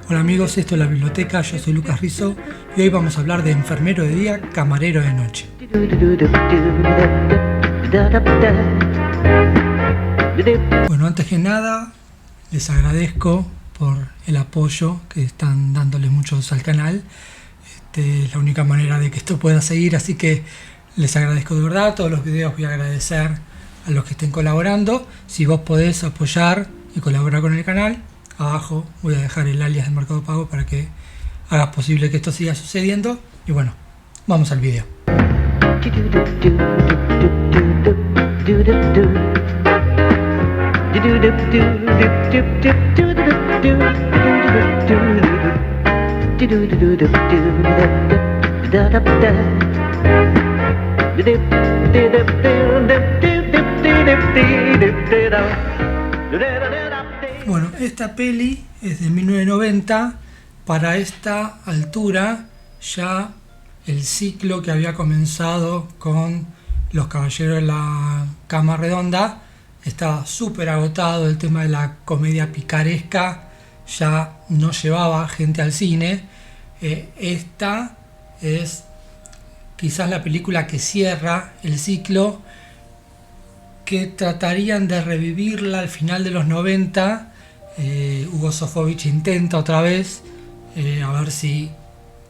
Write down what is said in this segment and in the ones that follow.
Hola amigos, esto es La Biblioteca, yo soy Lucas Rizzo y hoy vamos a hablar de enfermero de día, camarero de noche. Bueno, antes que nada, les agradezco por el apoyo que están dándoles muchos al canal. Es la única manera de que esto pueda seguir, así que les agradezco de verdad. Todos los videos voy a agradecer a los que estén colaborando. Si vos podés apoyar y colaborar con el canal, abajo voy a dejar el alias de Mercado Pago para que hagas posible que esto siga sucediendo. Y bueno, vamos al video. Bueno, esta peli es de 1990. Para esta altura ya el ciclo que había comenzado con Los Caballeros de la Cama Redonda estaba súper agotado. El tema de la comedia picaresca ya no llevaba gente al cine. Esta es quizás la película que cierra el ciclo, que tratarían de revivirla al final de los 90. Hugo Sofovich intenta otra vez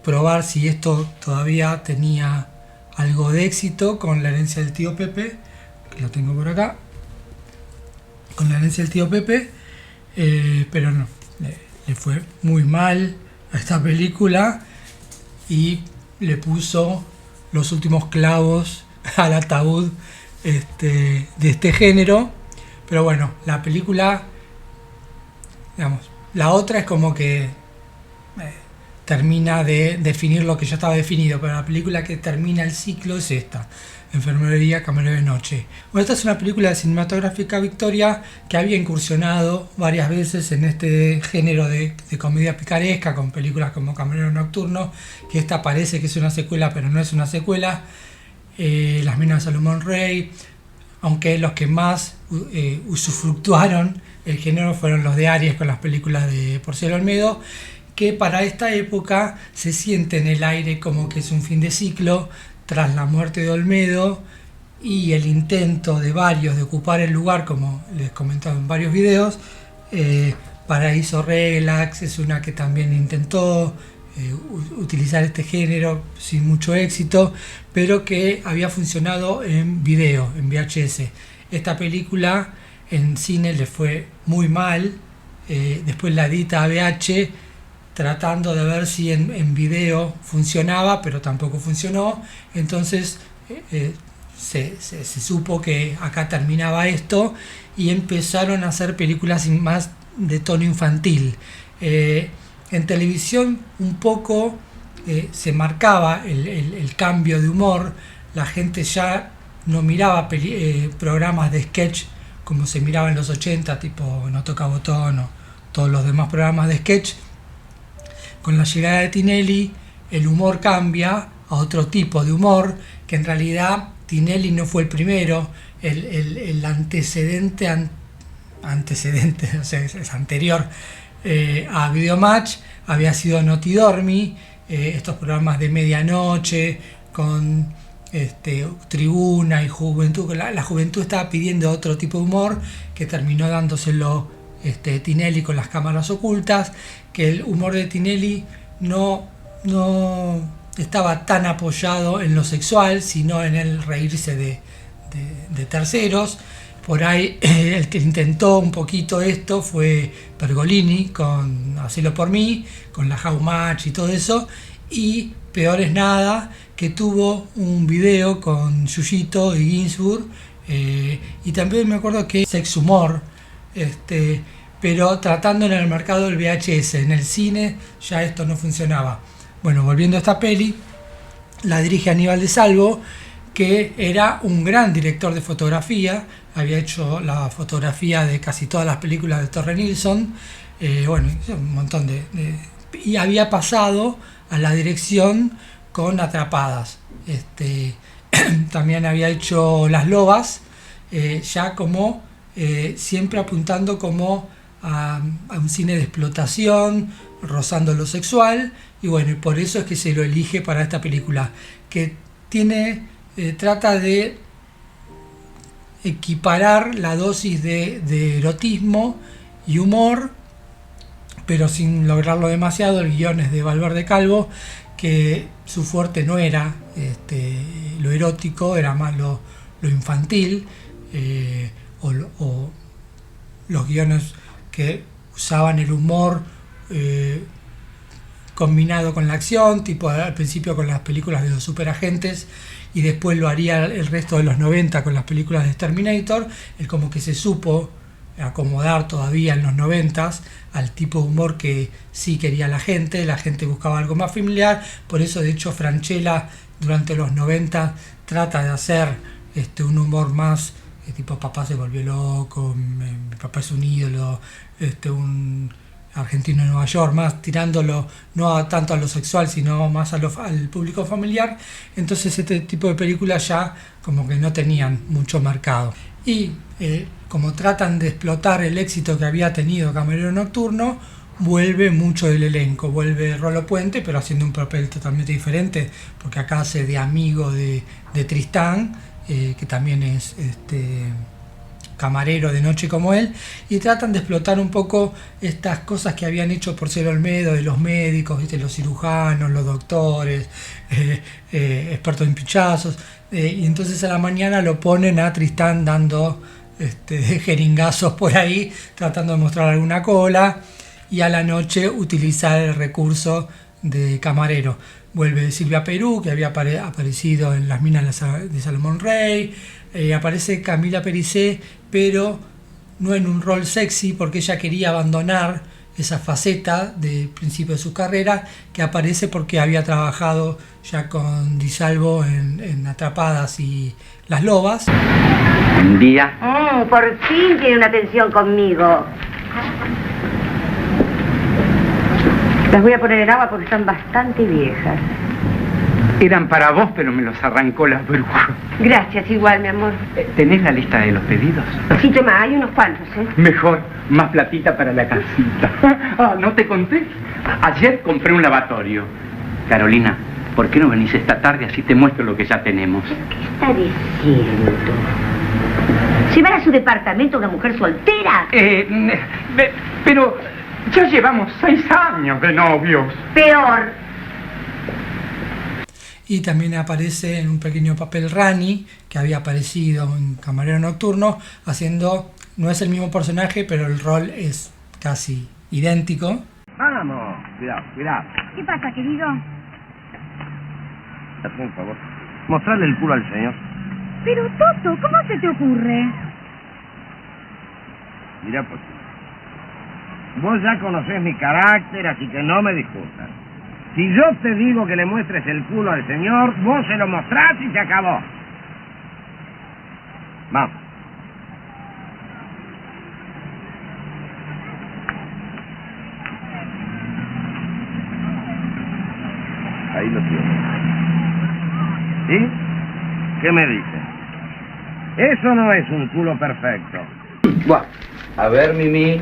probar si esto todavía tenía algo de éxito con La herencia del tío Pepe, que lo tengo por acá, con La herencia del tío Pepe, pero no, le fue muy mal a esta película y le puso los últimos clavos al ataúd de este género. Pero bueno, la película, digamos, la otra es como que termina de definir lo que ya estaba definido, pero la película que termina el ciclo es esta, Enfermero de día, camarero de noche. Bueno, esta es una película de Cinematográfica Victoria que había incursionado varias veces en este género de comedia picaresca, con películas como Camarero Nocturno, que esta parece que es una secuela, pero no es una secuela. Las Minas de Salomón Rey, aunque los que más usufructuaron el género fueron los de Aries con las películas de Porcel Olmedo, que para esta época se siente en el aire como que es un fin de ciclo tras la muerte de Olmedo y el intento de varios de ocupar el lugar, como les comentaba en varios videos. Paraíso Relax es una que también intentó utilizar este género sin mucho éxito, pero que había funcionado en video, en VHS. Esta película en cine le fue muy mal, después la edita a VH tratando de ver si en video funcionaba, pero tampoco funcionó. Entonces se supo que acá terminaba esto y empezaron a hacer películas más de tono infantil. En televisión un poco se marcaba el cambio de humor. La gente ya no miraba programas de sketch como se miraba en los 80, tipo No Toca Botón o todos los demás programas de sketch. Con la llegada de Tinelli, el humor cambia a otro tipo de humor, que en realidad Tinelli no fue el primero. El antecedente, o sea, es anterior a Videomatch, había sido Noti Dormi, estos programas de medianoche con Tribuna y Juventud. La juventud estaba pidiendo otro tipo de humor, que terminó dándoselo Tinelli con Las cámaras ocultas, que el humor de Tinelli no estaba tan apoyado en lo sexual, sino en el reírse de terceros. Por ahí el que intentó un poquito esto fue Pergolini con Hacelo por mí, con la How Much y todo eso, y Peor es Nada, que tuvo un video con Yuyito y Ginsburg, y también me acuerdo que Sex Humor, pero tratando en el mercado del VHS. En el cine ya esto no funcionaba. Bueno, volviendo a esta peli, la dirige Aníbal de Salvo, que era un gran director de fotografía, había hecho la fotografía de casi todas las películas de Torre Nilsson, bueno, un montón y había pasado a la dirección con Atrapadas. También había hecho Las Lobas, ya como siempre apuntando como a un cine de explotación, rozando lo sexual, y bueno, y por eso es que se lo elige para esta película, que trata de equiparar la dosis de erotismo y humor, pero sin lograrlo demasiado. El guion es de Valverde Calvo, que su fuerte no era lo erótico, era más lo infantil, o los guiones que usaban el humor combinado con la acción, tipo al principio con las películas de los superagentes, y después lo haría el resto de los 90 con las películas de Terminator. Él como que se supo acomodar todavía en los 90 al tipo de humor que sí quería la gente buscaba algo más familiar. Por eso de hecho Francella durante los 90 trata de hacer un humor más tipo papá se volvió loco, mi papá es un ídolo, un argentino en Nueva York, más tirándolo no tanto a lo sexual sino más al público familiar. Entonces este tipo de películas ya como que no tenían mucho mercado, y como tratan de explotar el éxito que había tenido Camarero Nocturno, vuelve mucho del elenco, vuelve Rolo Puente, pero haciendo un papel totalmente diferente, porque acá hace de amigo de Tristán, que también es camarero de noche como él, y tratan de explotar un poco estas cosas que habían hecho Porcel Olmedo, de los médicos, ¿viste? Los cirujanos, los doctores, expertos en pinchazos, y entonces a la mañana lo ponen a Tristán dando jeringazos por ahí, tratando de mostrar alguna cola, y a la noche utilizar el recurso de camarero. Vuelve Silvia Perú, que había aparecido en Las Minas de Salomón Rey. Aparece Camila Pericé, pero no en un rol sexy, porque ella quería abandonar esa faceta de principio de su carrera, que aparece porque había trabajado ya con Di Salvo en Atrapadas y Las Lobas. Buen día. Por fin tiene una atención conmigo. Las voy a poner en agua porque están bastante viejas. Eran para vos, pero me los arrancó la bruja. Gracias, igual, mi amor. ¿Tenés la lista de los pedidos? Sí, toma, hay unos cuantos, ¿eh? Mejor, más platita para la casita. ¿No te conté? Ayer compré un lavatorio. Carolina, ¿por qué no venís esta tarde así te muestro lo que ya tenemos? ¿Qué está diciendo? ¿Llevar a su departamento a una mujer soltera? Pero ya llevamos 6 años de novios. Peor. Y también aparece en un pequeño papel Rani, que había aparecido en Camarero Nocturno, haciendo, no es el mismo personaje, pero el rol es casi idéntico. Vamos, cuidado. ¿Qué pasa, querido? Hazme un favor. Mostrarle el culo al señor. Pero, Toto, ¿cómo se te ocurre? Mira, pues. Vos ya conocés mi carácter, así que no me discutas. Si yo te digo que le muestres el culo al señor, vos se lo mostrás y se acabó. Vamos. Ahí lo tienes. ¿Sí? ¿Qué me dice? Eso no es un culo perfecto. Buah. A ver, Mimi.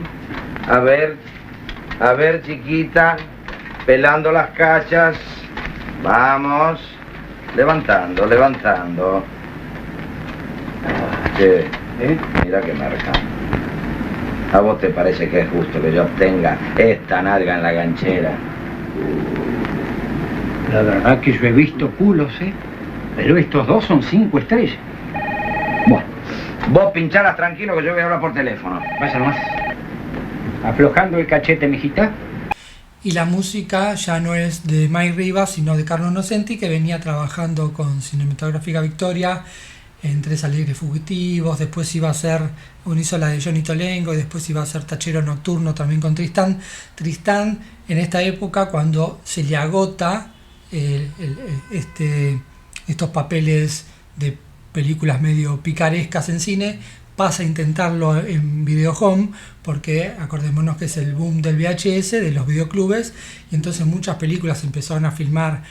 A ver, chiquita. Pelando las cachas. Vamos. Levantando. Che, mira que marca. ¿A vos te parece que es justo que yo obtenga esta nalga en la ganchera? La verdad que yo he visto culos, pero estos dos son 5 estrellas. Bueno, vos pinchalas tranquilo que yo voy a hablar por teléfono. Vaya nomás. Aflojando el cachete, mijita. Y la música ya no es de Mike Rivas, sino de Carlos Nocenti, que venía trabajando con Cinematográfica Victoria en Tres Alegres Fugitivos. Después iba a ser, hizo la de Johnny Tolengo, y después iba a ser Tachero Nocturno también con Tristán. Tristán, en esta época, cuando se le agota estos papeles de películas medio picarescas en cine, pasa a intentarlo en Videohome, porque acordémonos que es el boom del VHS, de los videoclubes, y entonces muchas películas empezaron a filmar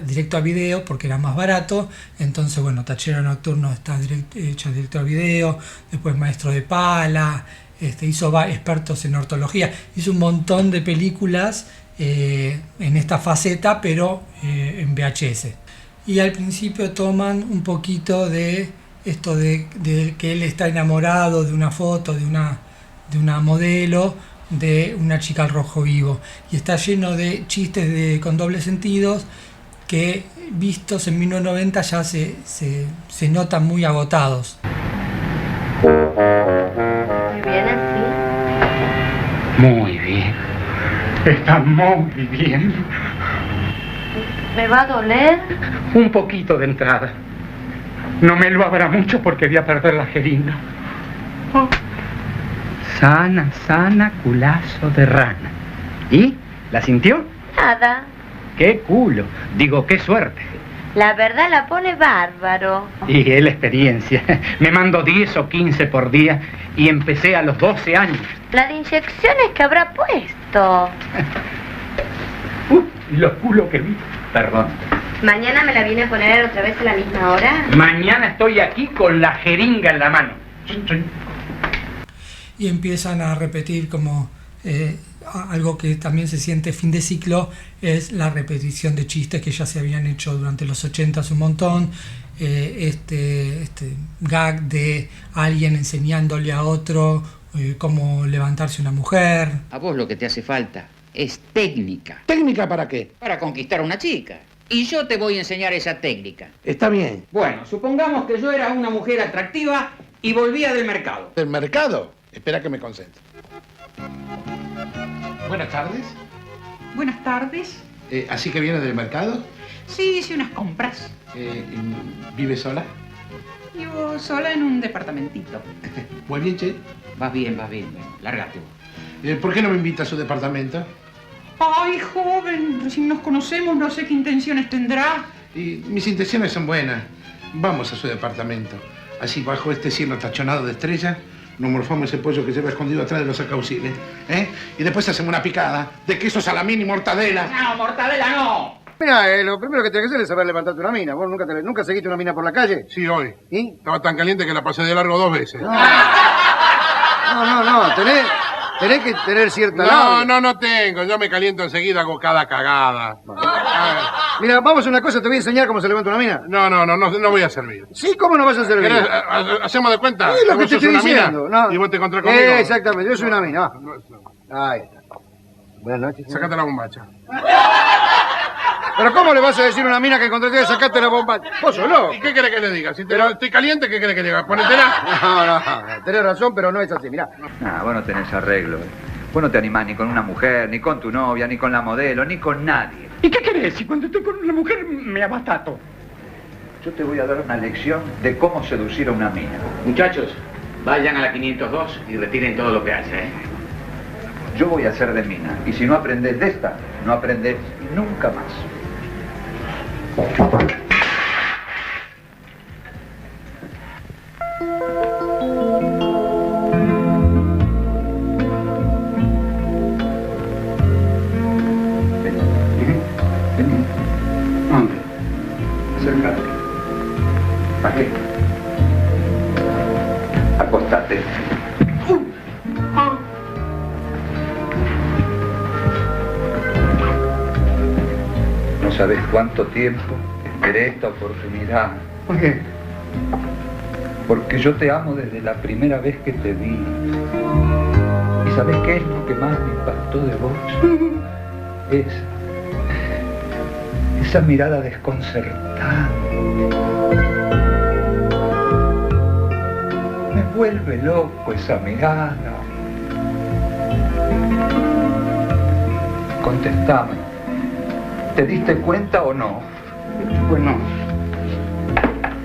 directo a video porque era más barato. Entonces, bueno, Tachero Nocturno está hecho directo a video, después Maestro de Pala, hizo expertos en ortología, hizo un montón de películas en esta faceta, pero en VHS. Y al principio toman un poquito de esto de que él está enamorado de una foto, de una modelo, de una chica al rojo vivo. Y está lleno de chistes con dobles sentidos que, vistos en 1990, ya se notan muy agotados. Muy bien así. Muy bien. Está muy bien. ¿Me va a doler? Un poquito de entrada. No me lo abra mucho porque voy a perder la jeringa. Oh. Sana, sana, culazo de rana. ¿Y? ¿La sintió? Nada. ¡Qué culo! Digo, qué suerte. La verdad la pone bárbaro. Y es la experiencia. Me mando 10 o 15 por día y empecé a los 12 años. La de inyecciones que habrá puesto. Los culos que vi. Perdón. ¿Mañana me la viene a poner otra vez a la misma hora? Mañana estoy aquí con la jeringa en la mano. Y empiezan a repetir como algo que también se siente fin de ciclo, es la repetición de chistes que ya se habían hecho durante los 80s un montón. Este gag de alguien enseñándole a otro cómo levantarse una mujer. A vos lo que te hace falta es técnica. ¿Técnica para qué? Para conquistar a una chica. Y yo te voy a enseñar esa técnica. Está bien. Bueno, supongamos que yo era una mujer atractiva y volvía del mercado. ¿Del mercado? Espera que me concentre. Buenas tardes. Buenas tardes. ¿Así que viene del mercado? Sí, hice unas compras. ¿Vive sola? Vivo sola en un departamentito. Muy bien, che. Vas bien, lárgate vos. ¿Por qué no me invita a su departamento? Ay, joven, recién nos conocemos, no sé qué intenciones tendrá. Y mis intenciones son buenas. Vamos a su departamento. Así, bajo este cielo tachonado de estrellas, nos morfamos ese pollo que lleva escondido atrás de los acauciles. Y después hacemos una picada de queso, salamín y mortadela. No, mortadela no. Mira, lo primero que tienes que hacer es saber levantarte una mina. ¿Vos nunca seguiste una mina por la calle? Sí, hoy. ¿Y? Estaba tan caliente que la pasé de largo 2 veces. No, tenés que tener cierta labia. No tengo. Yo me caliento enseguida, hago cada cagada. Mira, vamos a una cosa, te voy a enseñar cómo se levanta una mina. No voy a servir. Sí, ¿cómo no vas a servir? ¿Hacemos de cuenta? Es lo que Vos te sos estoy una diciendo. mina No. y vos te encontrás conmigo. Exactamente, yo soy una mina. Ahí está. Buenas noches. Sacate la bombacha. ¿Pero cómo le vas a decir a una mina que encontraste sacate la bomba? Vos solo. ¿Y qué querés que le diga? Si estoy caliente, ¿qué querés que le diga? Ponétela. No, tenés razón, pero no es así, mirá. Vos no tenés arreglo. Vos no te animás ni con una mujer, ni con tu novia, ni con la modelo, ni con nadie. ¿Y qué querés? Si cuando estoy con una mujer me abastato. Yo te voy a dar una lección de cómo seducir a una mina. Muchachos, vayan a la 502 y retiren todo lo que haya, Yo voy a hacer de mina. Y si no aprendés de esta, no aprendés nunca más. Vení. ¿Dónde? Acércate. ¿Para qué? Acostate. No sabés cuánto tiempo esperé esta oportunidad. ¿Por qué? Porque yo te amo desde la primera vez que te vi. ¿Y sabés qué es lo que más me impactó de vos? Esa mirada desconcertante. Me vuelve loco esa mirada. Contestame. ¿Te diste cuenta o no? Bueno,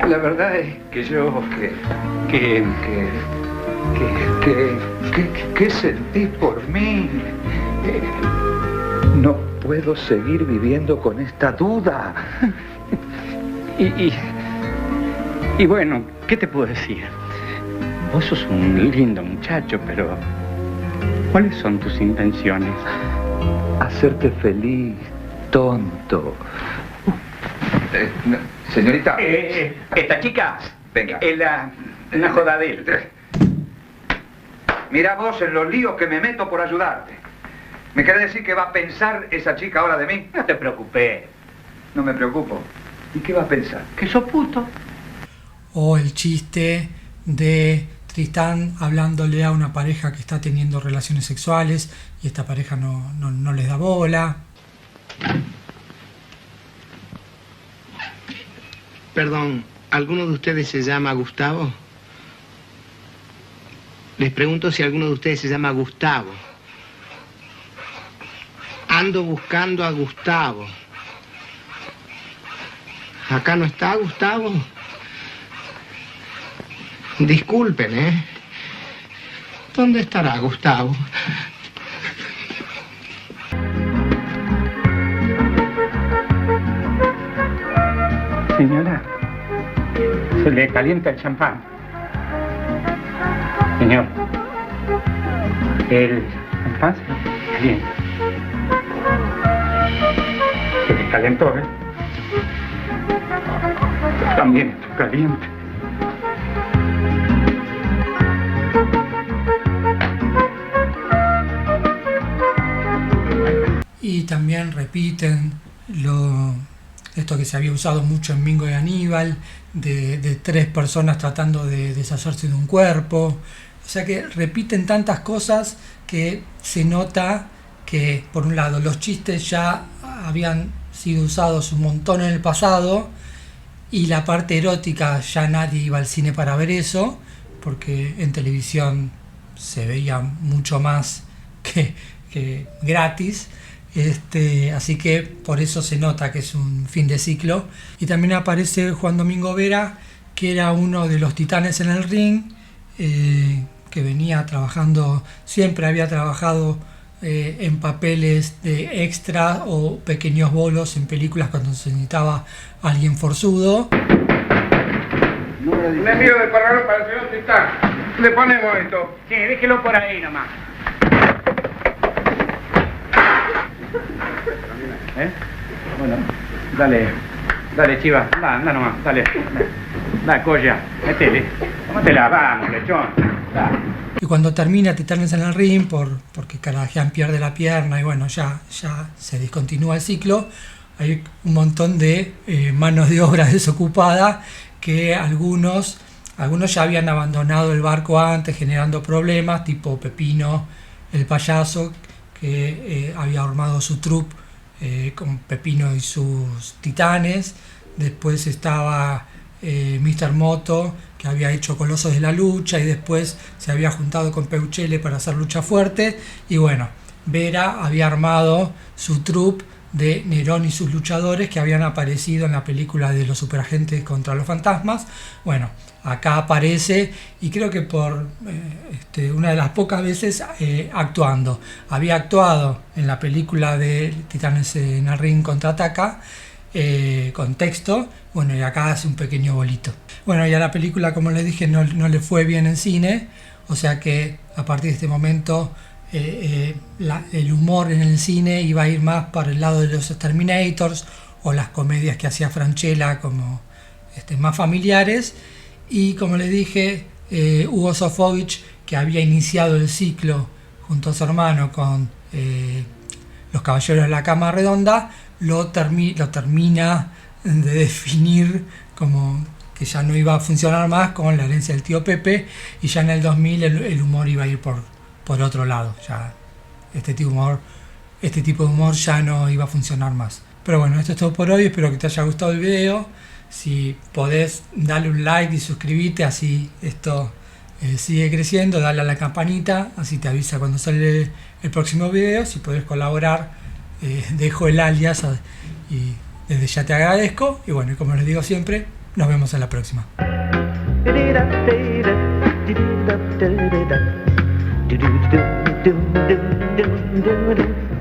la verdad es que yo... ¿Qué sentís por mí? No puedo seguir viviendo con esta duda. Y bueno, ¿qué te puedo decir? Vos sos un lindo muchacho, pero ¿cuáles son tus intenciones? Hacerte feliz, tonto. Señorita. Esta chica. Venga. Es una joda de él. Mira vos en los líos que me meto por ayudarte. ¿Me querés decir qué va a pensar esa chica ahora de mí? No te preocupes. No me preocupo. ¿Y qué va a pensar? Que sos puto. O el chiste de Tristán hablándole a una pareja que está teniendo relaciones sexuales y esta pareja no les da bola. Perdón, ¿alguno de ustedes se llama Gustavo? Les pregunto si alguno de ustedes se llama Gustavo. Ando buscando a Gustavo. ¿Acá no está Gustavo? Disculpen, ¿eh? ¿Dónde estará Gustavo? Señora, se le calienta el champán. Señor, el champán se calienta. Se le calentó, ¿eh? También está caliente. Y también repiten esto que se había usado mucho en Mingo y Aníbal, de 3 personas tratando de deshacerse de un cuerpo. O sea que repiten tantas cosas que se nota que, por un lado, los chistes ya habían sido usados un montón en el pasado y la parte erótica ya nadie iba al cine para ver eso, porque en televisión se veía mucho más que gratis. Así que por eso se nota que es un fin de ciclo. Y también aparece Juan Domingo Vera, que era uno de los titanes en el ring, que venía trabajando, siempre había trabajado en papeles de extra o pequeños bolos en películas cuando se necesitaba alguien forzudo. Un envío de parralo para el señor Tristán. Le ponemos esto. Sí, déjelo por ahí nomás. Bueno, dale, Chiva, anda nomás, dale. Da, Colla, métele. Tómatela, vamos, lechón. Da. Y cuando termina Titanes en el ring, porque Caragian pierde la pierna y bueno, ya se descontinúa el ciclo, hay un montón de manos de obra desocupada que algunos ya habían abandonado el barco antes, generando problemas, tipo Pepino, el payaso, que había armado su troupe con Pepino y sus titanes. Después estaba Mr. Moto, que había hecho Colosos de la Lucha, y después se había juntado con Peuchele para hacer Lucha Fuerte. Y bueno, Vera había armado su troupe de Nerón y sus luchadores, que habían aparecido en la película de los superagentes contra los fantasmas. Bueno, acá aparece, y creo que por una de las pocas veces actuando. Había actuado en la película de Titanes en el Ring Contraataca, con texto. Bueno, y acá hace un pequeño bolito. Bueno, y a la película, como les dije, no le fue bien en cine, o sea que a partir de este momento el humor en el cine iba a ir más para el lado de los Terminators o las comedias que hacía Francella, como más familiares. Y como les dije, Hugo Sofovich, que había iniciado el ciclo junto a su hermano con Los Caballeros de la Cama Redonda, lo termina de definir como que ya no iba a funcionar más con La Herencia del Tío Pepe, y ya en el 2000 el humor iba a ir por otro lado. Ya este tipo de humor ya no iba a funcionar más. Pero bueno, esto es todo por hoy. Espero que te haya gustado el video. Si podés, dale un like y suscribite, así esto sigue creciendo. Dale a la campanita, así te avisa cuando sale el próximo video. Si podés colaborar, dejo el alias y desde ya te agradezco. Y bueno, como les digo siempre, nos vemos en la próxima. Do do do do do do do do do do.